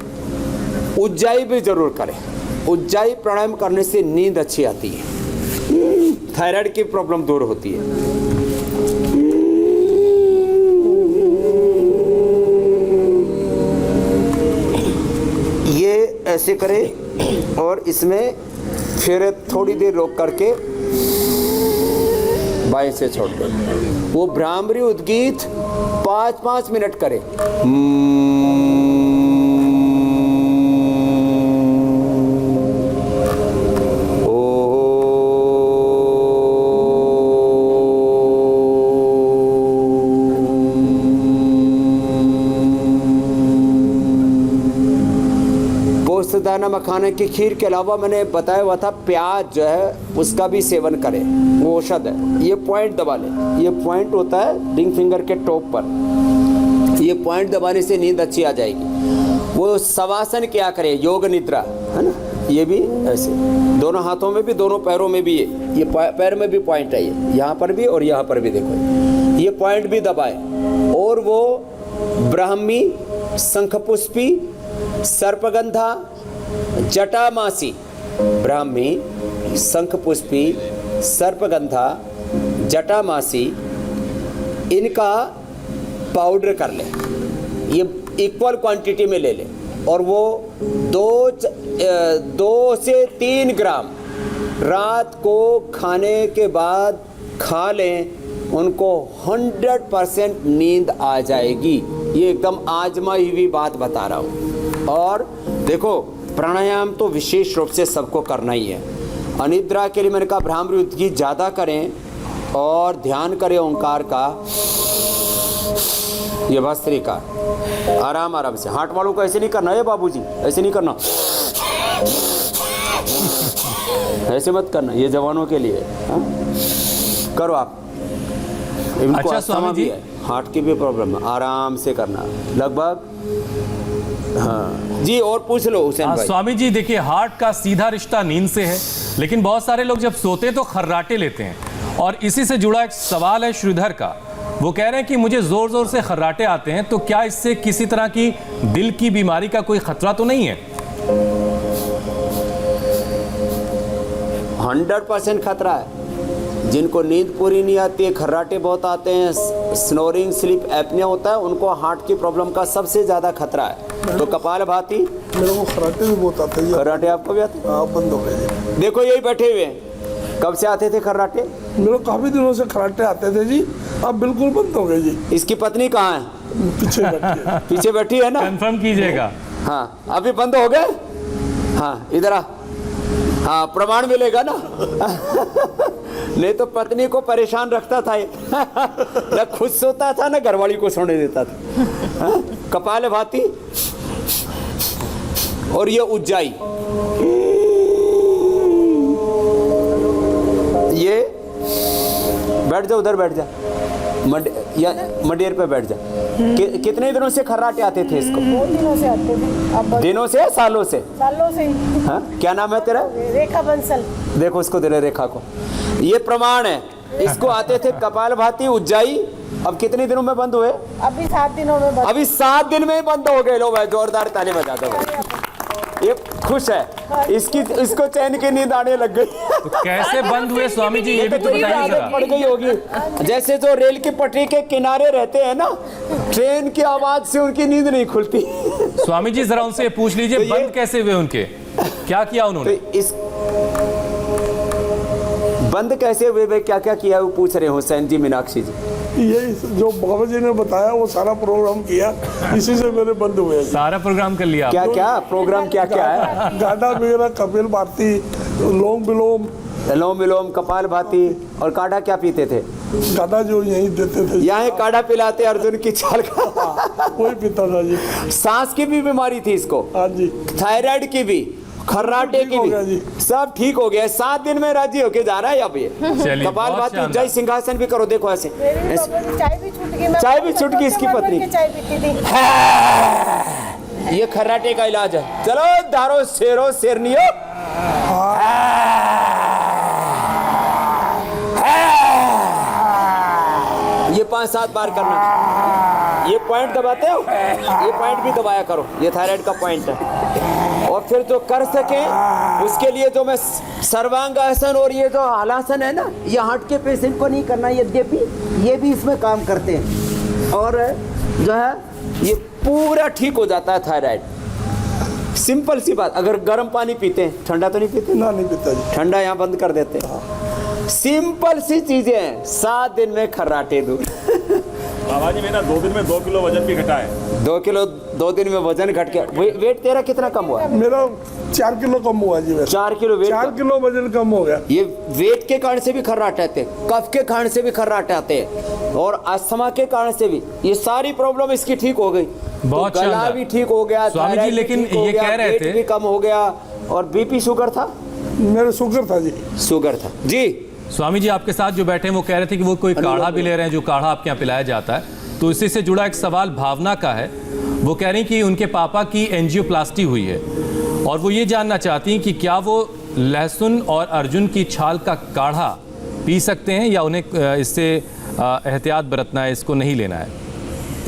उज्जाई भी जरूर करें। उज्जाई प्राणायाम करने से नींद अच्छी आती है, थायराइड की प्रॉब्लम दूर होती है। ये ऐसे करें और इसमें फिर थोड़ी देर रोक करके बाएं से छोड़ दें। वो भ्रामरी उद्गीत 5-5 मिनट करें। दाना मखाने की खीर के अलावा मैंने बताया हुआ था प्याज जो है उसका भी सेवन करें, वो औषध है। ये पॉइंट दबा लें, ये पॉइंट होता है रिंग फिंगर के टॉप पर। ये पॉइंट दबाने से नींद अच्छी आ जाएगी। वो शवासन क्या करें, योग निद्रा है ना, ये भी ऐसे दोनों हाथों में भी दोनों पैरों में भी, ये पैर में भी पॉइंट है, ये यहाँ पर भी और यहाँ पर भी देखो, ये पॉइंट भी दबाए। और वो ब्राह्मी, शंखपुष्पी, सर्पगंधा, जटामासी, ब्राह्मी, शंखपुष्पी, सर्पगंधा, जटामासी, इनका पाउडर कर ले। ये इक्वल क्वांटिटी में ले ले और वो 2 से 3 ग्राम रात को खाने के बाद खा लें। उनको 100% नींद आ जाएगी। ये एकदम आजमाई हुई बात बता रहा हूँ। और देखो प्राणायाम तो विशेष रूप से सबको करना ही है। अनिद्रा के लिए मैंने कहा भ्रामरी उद्गीत ज़्यादा करें और ध्यान करें ओंकार का, ये भस्त्री का, आराम आराम से। हार्ट वालों को ऐसे नहीं करना है बाबूजी, ऐसे नहीं करना, ऐसे मत करना, ये जवानों के लिए। हाँ? करो आप। अच्छा स्वामी जी, हार्ट की भी प्रॉब्लम है, आराम से करना लगभग। हाँ जी, और पूछ लो हुसैन भाई। स्वामी जी देखिए, हार्ट का सीधा रिश्ता नींद से है, लेकिन बहुत सारे लोग जब सोते हैं तो खर्राटे लेते हैं। और इसी से जुड़ा एक सवाल है श्रीधर का। वो कह रहे हैं कि मुझे जोर जोर से खर्राटे आते हैं, तो क्या इससे किसी तरह की दिल की बीमारी का कोई खतरा तो नहीं है? 100% खतरा है। जिनको नींद पूरी नहीं आती है, खर्राटे बहुत आते हैं, स्नोरिंग, स्लीप एपनिया होता है, उनको हार्ट की प्रॉब्लम का सबसे ज़्यादा खतरा है। तो कपालभाति, मेरे को खर्राटे भी बहुत आते हैं। खर्राटे आपको भी आते हैं? हाँ, बंद हो गए। देखो यही बैठे हुए हैं, कब से आते थे खर्राटे? मेरे को काफी दिनों से खर्राटे आते थे जी, अब बिल्कुल बंद हो गए जी। इसकी पत्नी कहाँ है? पीछे बैठी है। पीछे बैठी है ना? कंफर्म कीजिएगा। हाँ, अभी बंद हो गए। हाँ इधर आ, हाँ प्रमाण मिलेगा ना। नहीं तो पत्नी को परेशान रखता था ये। न खुद सोता था, न घरवाली को सोने देता था। हाँ? कपालभाति और ये उज्जाई, ये बैठ जा, उधर बैठ जा, मडेर पे बैठ जा। कितने दिनों से खर्राटे आते थे इसको? बहुत दिनों से आते थे। अब दिनों से, सालों से? सालों से। हाँ? क्या नाम है तेरा? रेखा बंसल। देखो इसको, तेरे रेखा को, ये प्रमाण है। इसको आते थे कपालभाति, उज्जाई। अब कितने दिनों में बंद हुए? अभी 7 दिनों में बंद। अभी 7 दिन में ही बंद हो गए। लो भाई जोरदार ताली बजा दो भाई। ये खुश है, इसको चैन की नींद आने लग गई। तो कैसे बंद हुए स्वामी जी, ये भी तो बताइए आदत जरा। पड़ गई होगी। जैसे जो रेल की पटरी के किनारे रहते हैं ना, ट्रेन की आवाज से उनकी नींद नहीं खुलती। स्वामी जी जरा उनसे पूछ लीजिए, तो बंद कैसे हुए उनके, क्या किया उन्होंने? तो इस बंद कैसे हुए, वे क्या क्या किया वो पूछ रहे हुसैन जी, मीनाक्षी जी। ये जो बाबा जी ने बताया वो सारा प्रोग्राम किया, इसी से मेरे बंद हुए। सारा प्रोग्राम कर लिया? क्या क्या प्रोग्राम, क्या क्या है? गाना वगैरह, कपिल भारती, लोम विलोम, अनुलोम विलोम, कपालभाति। और काढ़ा क्या पीते थे? गाना जो यही देते थे, यहाँ काढ़ा पिलाते अर्जुन की छाल का। कोई पीता था जी। सांस की भी बीमारी थी इसको, हाँ जी, थायराइड की भी, खर्राटे ठीक की हो गया जी। भी, सब ठीक हो गया। 7 दिन में राजी होके जा रहा है अब ये। चलिए, कपालभाति, बहुत जय सिंहासन भी करो। देखो ऐसे, मेरी ऐसे। प्रॉब्लम, चाय भी छूट गई। मैं चाय भी छूट गई इसकी पत्नी। चाय पीती थी। ये खर्राटे का इलाज है। चलो दारो शेरो शेरनियो। ये 5-7 बार करना। ये पॉइंट दबाते हो, ये पॉइंट भी दबाया करो, ये थायराइड का पॉइंट है। और फिर जो कर सके उसके लिए जो मैं सर्वांगासन और ये जो हलासन है ना, ये हार्ट के पेशेंट को नहीं करना, यद्यपि ये भी इसमें काम करते हैं। और जो है ये पूरा ठीक हो जाता है थायराइड। सिंपल सी बात, अगर गर्म पानी पीते हैं, ठंडा तो नहीं पीते ना, नहीं पीता जी। ठंडा यहाँ बंद कर देते हैं। सिंपल सी चीजें हैं, 7 दिन में खर्राटे दूर। बाबा जी मेरा 2 दिन में 2 किलो वजन भी घटा है। 2 किलो 2 दिन में वजन घट गया। वेट तेरा कितना कम हुआ? मेरा 4 किलो कम हुआ जी। 4 किलो वेट। 4 किलो वजन कम हो गया। ये वेट के कारण से भी खर्राटे आते हैं, कफ के कारण से भी खर्राटे आते हैं, और अस्थमा के कारण से भी। ये सारी प्रॉब्लम इसकी ठीक हो गई। बहुत तो गला शानदार। भी ठीक हो गया, स्वामी जी, थायराइड भी लेकिन ठीक हो ये गया, कह रहे वेट थे- भी कम हो गया, और बीपी शुगर था। मेरा शुगर था जी। शुगर था जी। स्वामी जी आपके साथ जो बैठे हैं वो कह रहे थे कि वो कोई काढ़ा भी ले रहे हैं, जो काढ़ा आपके यहाँ पिलाया जाता है। तो इसी से जुड़ा एक सवाल भावना का है। वो कह रही कि उनके पापा की एंजियोप्लास्टी हुई है और वो ये जानना चाहती हैं कि क्या वो लहसुन और अर्जुन की छाल का काढ़ा पी सकते हैं या उन्हें इससे एहतियात बरतना है, इसको नहीं लेना है।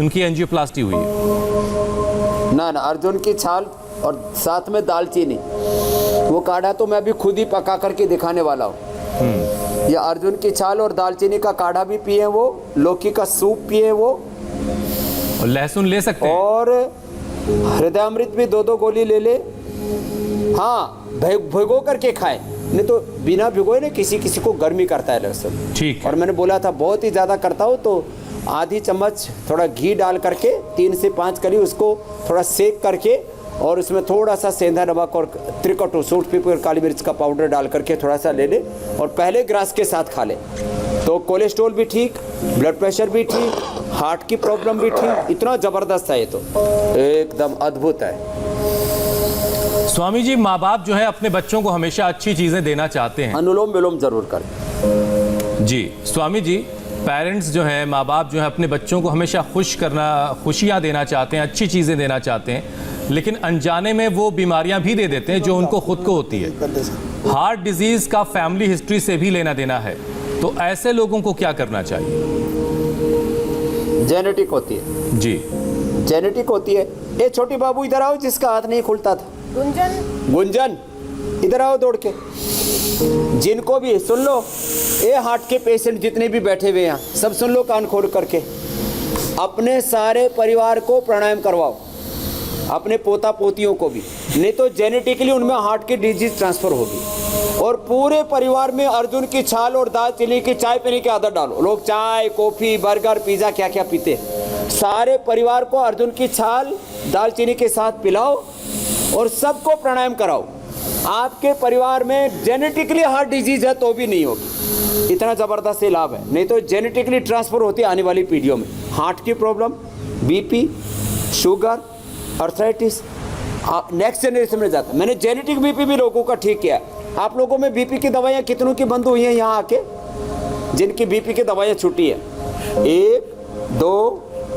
उनकी एंजियोप्लास्टी हुई है। ना अर्जुन की छाल और साथ में दालचीनी, वो काढ़ा तो मैं अभी खुद ही पका करके दिखाने वाला हूँ। या अर्जुन की छाल और दालचीनी का काढ़ा भी पिए वो, लौकी का सूप पिए वो, और लहसुन ले सकते हैं। और हृदयामृत भी 2-2 गोली ले ले। हाँ, भिगो करके खाए, नहीं तो बिना भिगोए ना किसी किसी को गर्मी करता है लहसुन। ठीक है। और मैंने बोला था बहुत ही ज़्यादा करता हूँ तो आधी चम्मच थोड़ा घी डाल करके 3 से 5 कली उसको थोड़ा सेक करके, और उसमें थोड़ा सा सेंधा नमक और त्रिकटू सूट पीपल और काली मिर्च का पाउडर डाल करके थोड़ा सा ले ले, और पहले ग्रास के साथ खा ले। तो कोलेस्ट्रॉल भी ठीक, ब्लड प्रेशर भी ठीक, हार्ट की प्रॉब्लम भी ठीक। इतना ज़बरदस्त है ये, तो एकदम अद्भुत है। स्वामी जी, माँ बाप जो है अपने बच्चों को हमेशा अच्छी चीज़ें देना चाहते हैं। अनुलोम विलोम जरूर करें जी स्वामी जी, पेरेंट्स जो हैं, माँ बाप जो हैं, अपने बच्चों को हमेशा खुशियाँ देना चाहते हैं, अच्छी चीज़ें देना चाहते हैं, लेकिन अनजाने में वो बीमारियां भी दे देते हैं जो उनको खुद को होती है। हार्ट डिजीज का फैमिली हिस्ट्री से भी लेना देना है, तो ऐसे लोगों को क्या करना चाहिए? जेनेटिक होती है जी, जेनेटिक होती है। ये छोटी बाबू इधर आओ, जिसका हाथ नहीं खुलता था, गुंजन इधर आओ दौड़ के। जिनको भी सुन लो, ये हार्ट के पेशेंट जितने भी बैठे हुए हैं सब सुन लो कान खोल करके। अपने सारे परिवार को प्राणायाम करवाओ, अपने पोता पोतियों को भी, नहीं तो जेनेटिकली उनमें हार्ट की डिजीज ट्रांसफर होगी। और पूरे परिवार में अर्जुन की छाल और दालचीनी की चाय पीने की आदत डालो। लोग चाय, कॉफी, बर्गर, पिज्जा क्या क्या पीते हैं, सारे परिवार को अर्जुन की छाल दालचीनी के साथ पिलाओ और सबको प्राणायाम कराओ। आपके परिवार में जेनेटिकली हार्ट डिजीज है तो भी नहीं होगी। इतना ज़बरदस्त ये लाभ है, नहीं तो जेनेटिकली ट्रांसफर होती है आने वाली पीढ़ियों में। हार्ट की problem, BP, sugar, arthritis next generation में जाता है। मैंने जेनेटिक बीपी भी लोगों का ठीक किया। आप लोगों में बीपी की दवाइयाँ कितनों की बंद हुई हैं यहाँ आके, जिनकी बीपी की दवाइयाँ छूटी है? 1, 2,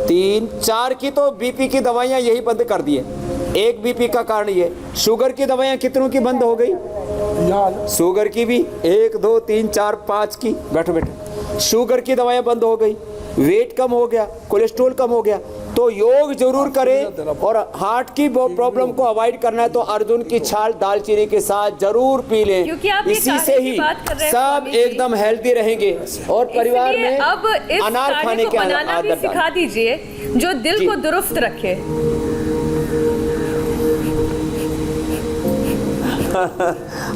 3, 4 की तो बीपी की दवाइयाँ यही बंद कर दी है। एक बीपी का कारण ये। शुगर की दवाइयाँ कितनों की बंद हो गई? शुगर की भी 1, 2, 3, 4, 5 की, बैठो बैठो, शुगर की दवाइयाँ बंद हो गई। वेट कम हो गया, कोलेस्ट्रॉल कम हो गया। तो योग जरूर करें, और हार्ट की प्रॉब्लम को अवॉइड करना है तो अर्जुन की छाल दालचीनी के साथ जरूर पी लें। क्योंकि आप इसी से ही सब एकदम हेल्दी रहेंगे, और परिवार में अब इस अनार खाने को की बनाना भी आदत सिखा डालें। दीजिए जो दिल जी। को दुरुस्त रखे।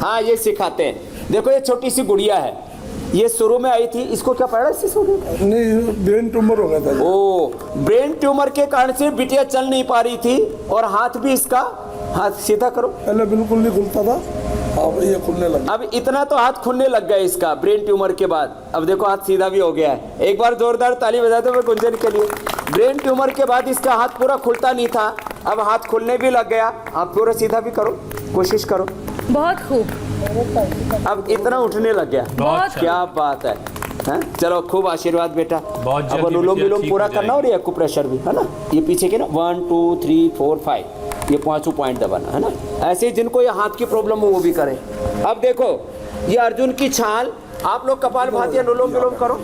हाँ, ये सिखाते हैं। देखो, ये छोटी सी गुड़िया है, ये शुरू में आई थी, इसको क्या पैरालिसिस हो गया? नहीं, ब्रेन ट्यूमर हो गया था। ओ, ब्रेन ट्यूमर के कारण से बिटिया चल नहीं पा रही थी, और हाथ भी इसका, हाथ सीधा करो, पहले बिल्कुल नहीं खुलता था, अब ये खुलने लगा। अब इतना तो हाथ खुलने लग गया इसका ब्रेन ट्यूमर के बाद। अब देखो हाथ सीधा भी हो गया है। एक बार जोरदार ताली बजा दो गुंजन के लिए। ब्रेन ट्यूमर के बाद इसका हाथ पूरा खुलता नहीं था, अब हाथ खुलने भी लग गया। आप पूरा सीधा भी करो, कोशिश करो। बहुत खूब, अब इतना उठने लग गया। बहुत क्या बात है, हैं? चलो खूब आशीर्वाद बेटा। बहुत अब जल्दी अनुलोम बिटिया विलोम ठीक पूरा हो करना, और ये प्रेशर भी है ना, ये पीछे के ना 1 2 3 4 5 ये 5 पॉइंट दबाना है ना। ऐसे ही जिनको ये हाथ की प्रॉब्लम हो वो भी करें। अब देखो ये अर्जुन की छाल, आप लोग कपालभाति अनुलोम विलोम करो।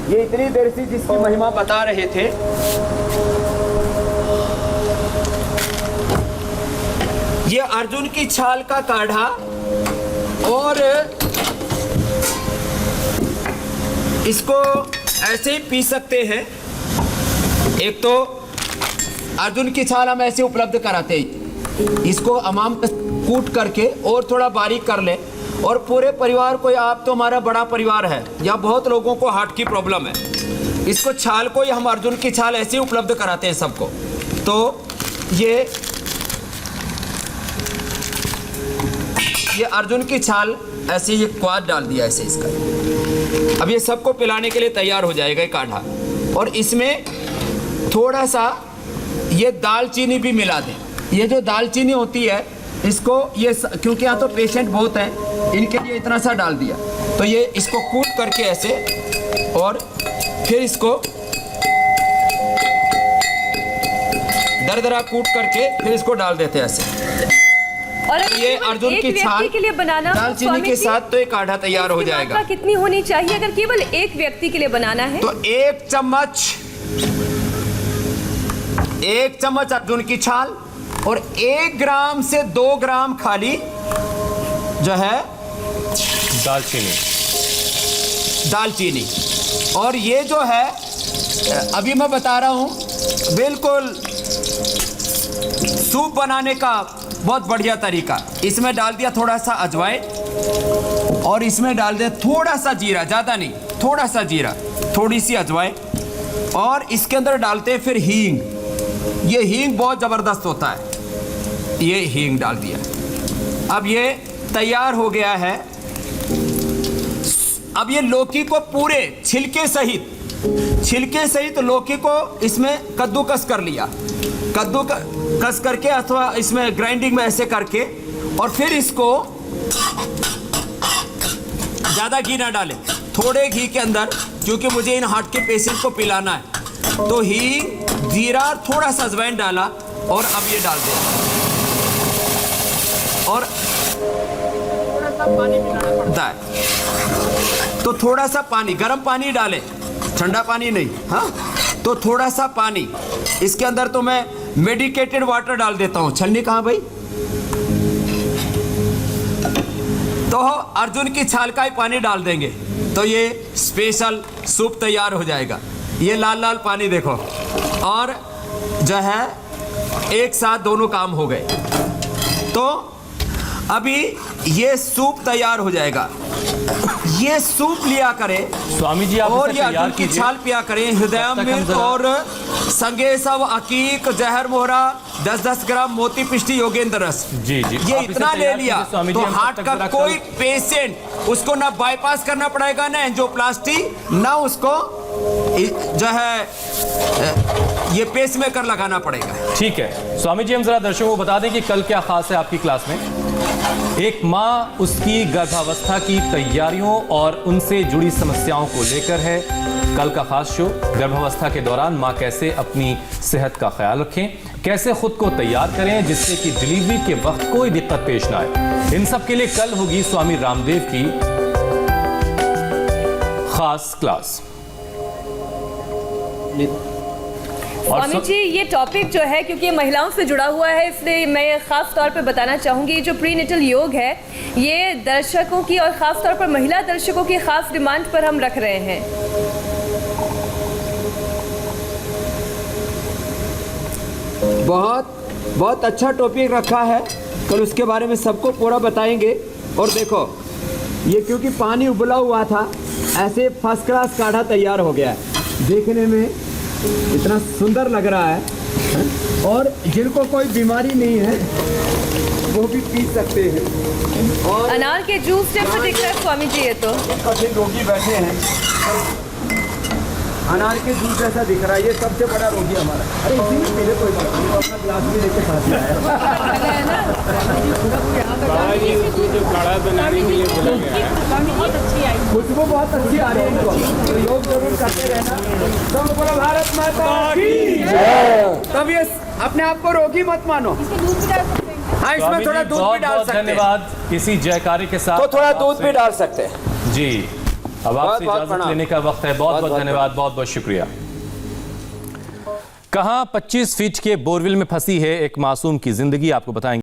ये इतनी देर से जिसकी महिमा बता रहे थे, ये अर्जुन की छाल का काढ़ा, और इसको ऐसे ही पी सकते हैं। एक तो अर्जुन की छाल हम ऐसे उपलब्ध कराते हैं, इसको अमाम कूट करके और थोड़ा बारीक कर ले, और पूरे परिवार को, आप तो हमारा बड़ा परिवार है, या बहुत लोगों को हार्ट की प्रॉब्लम है, इसको छाल को हम अर्जुन की छाल ऐसे ही उपलब्ध कराते हैं सबको। तो ये अर्जुन की छाल ऐसे ये क्वाद डाल दिया ऐसे इसका। अब ये सबको पिलाने के लिए तैयार हो जाएगा ये काढ़ा। और इसमें थोड़ा सा ये दालचीनी भी मिला दें। ये जो दालचीनी होती है इसको, ये क्योंकि यहाँ तो पेशेंट बहुत हैं, इनके लिए इतना सा डाल दिया। तो ये इसको कूट करके ऐसे, और फिर इसको दरदरा कूट करके फिर इसको डाल देते हैं ऐसे। और अगर ये केवल अर्जुन एक की छाल व्यक्ति के लिए बनाना हो, दालचीनी स्वामी के जी, साथ तो ये काढ़ा तैयार हो इसकी जाएगा। मात्रा कितनी होनी चाहिए अगर केवल एक व्यक्ति के लिए बनाना है? तो 1 चम्मच अर्जुन की छाल, और 1 ग्राम से 2 ग्राम खाली जो है दालचीनी। और ये जो है अभी मैं बता रहा हूं, बिल्कुल सूप बनाने का बहुत बढ़िया तरीका। इसमें डाल दिया थोड़ा सा अजवाइन, और इसमें डाल दिया थोड़ा सा जीरा, ज़्यादा नहीं, थोड़ा सा जीरा, थोड़ी सी अजवाइन, और इसके अंदर डालते हैं फिर हींग। ये हींग बहुत ज़बरदस्त होता है, ये हींग डाल दिया। अब ये तैयार हो गया है। अब ये लौकी को पूरे छिलके सहित लौकी को इसमें कद्दूकस कर लिया, कद्दूकस करके, अथवा इसमें ग्राइंडिंग में ऐसे करके, और फिर इसको ज़्यादा घी ना डालें, थोड़े घी के अंदर, क्योंकि मुझे इन हार्ट के पेशेंट को पिलाना है। तो हींग, जीरा, थोड़ा सा अजवाइन डाला, और अब ये डाल दें, और थोड़ा सा पानी मिलाना पड़ता है। तो थोड़ा सा पानी, गर्म पानी डालें, ठंडा पानी नहीं, हाँ। तो थोड़ा सा पानी इसके अंदर, तो मैं मेडिकेटेड वाटर डाल देता हूँ। छलनी कहाँ भाई? तो अर्जुन की छाल का ही पानी डाल देंगे, तो ये स्पेशल सूप तैयार हो जाएगा। ये लाल लाल पानी देखो, और जो है एक साथ दोनों काम हो गए। तो अभी ये सूप तैयार हो जाएगा। ये सूप लिया करें स्वामी जी, आप और इसे ये तैयार अर्जुन की कीजिए। छाल पिया करें। हृदय मिर्च और संगे सब अकीक, जहर मोहरा, 10-10 ग्राम मोती पिष्टी योगेंद्र रस। जी, ये आप इसे इतना ले तैयार लिया कीजिए स्वामी तो जी, हम हार्ट तब का तक जरा कोई पेशेंट, उसको ना बाईपास करना पड़ेगा, ना एंजियोप्लास्टी, ना उसको जो है ये पेसमेकर लगाना पड़ेगा। ठीक है स्वामी जी, हम जरा दर्शकों को बता दें कि कल क्या खास है आपकी क्लास में। एक माँ उसकी गर्भावस्था की तैयारियों और उनसे जुड़ी समस्याओं को लेकर है कल का खास शो। गर्भावस्था के दौरान माँ कैसे अपनी सेहत का ख्याल रखें, कैसे खुद को तैयार करें जिससे कि डिलीवरी के वक्त कोई दिक्कत पेश ना आए, इन सब के लिए कल होगी स्वामी रामदेव की खास क्लास। स्वामी जी, ये टॉपिक जो है क्योंकि ये महिलाओं से जुड़ा हुआ है, इसलिए मैं खास तौर पे बताना चाहूँगी, जो प्रीनेटल योग है ये दर्शकों की और ख़ास तौर पर महिला दर्शकों की खास डिमांड पर हम रख रहे हैं। बहुत अच्छा टॉपिक रखा है, कल उसके बारे में सबको पूरा बताएंगे। और देखो ये क्योंकि पानी उबला हुआ था, ऐसे फर्स्ट क्लास काढ़ा तैयार हो गया है, देखने में इतना सुंदर लग रहा है, और जिनको कोई बीमारी नहीं है वो भी पी सकते हैं। और अनार के जूस जैसा दिख रहा है स्वामी जी, ये तो कठिन रोगी बैठे हैं, अनार के जूस जैसा दिख रहा है, ये सबसे बड़ा रोगी हमारा। अरे इसी में मेरे कोई बात नहीं, अपना ग्लास भी लेके साथ में आया। काढ़ा बनाने के लिए बोला गया है। बहुत अच्छी आई। खुशबू बहुत अच्छी आ रही है इनको, तो योग जरूर करते रहना। सब बोलो भारत माता की जय। तब ये अपने आप को रोगी मत मानो। हाँ, इसमें स्वामी थोड़ा जी, दूध भी बहुत डाल बहुत सकते हैं, धन्यवाद इसी जयकारी के साथ। तो थोड़ा दूध आपसे- भी डाल सकते हैं जी, अब आपसे बहुत इजाजत प्रणाम। लेने का वक्त है। बहुत बहुत बहुत धन्यवाद, बहुत बहुत शुक्रिया। कहां 25 फीट के बोरवेल में फंसी है एक मासूम की जिंदगी, आपको बताएंगे।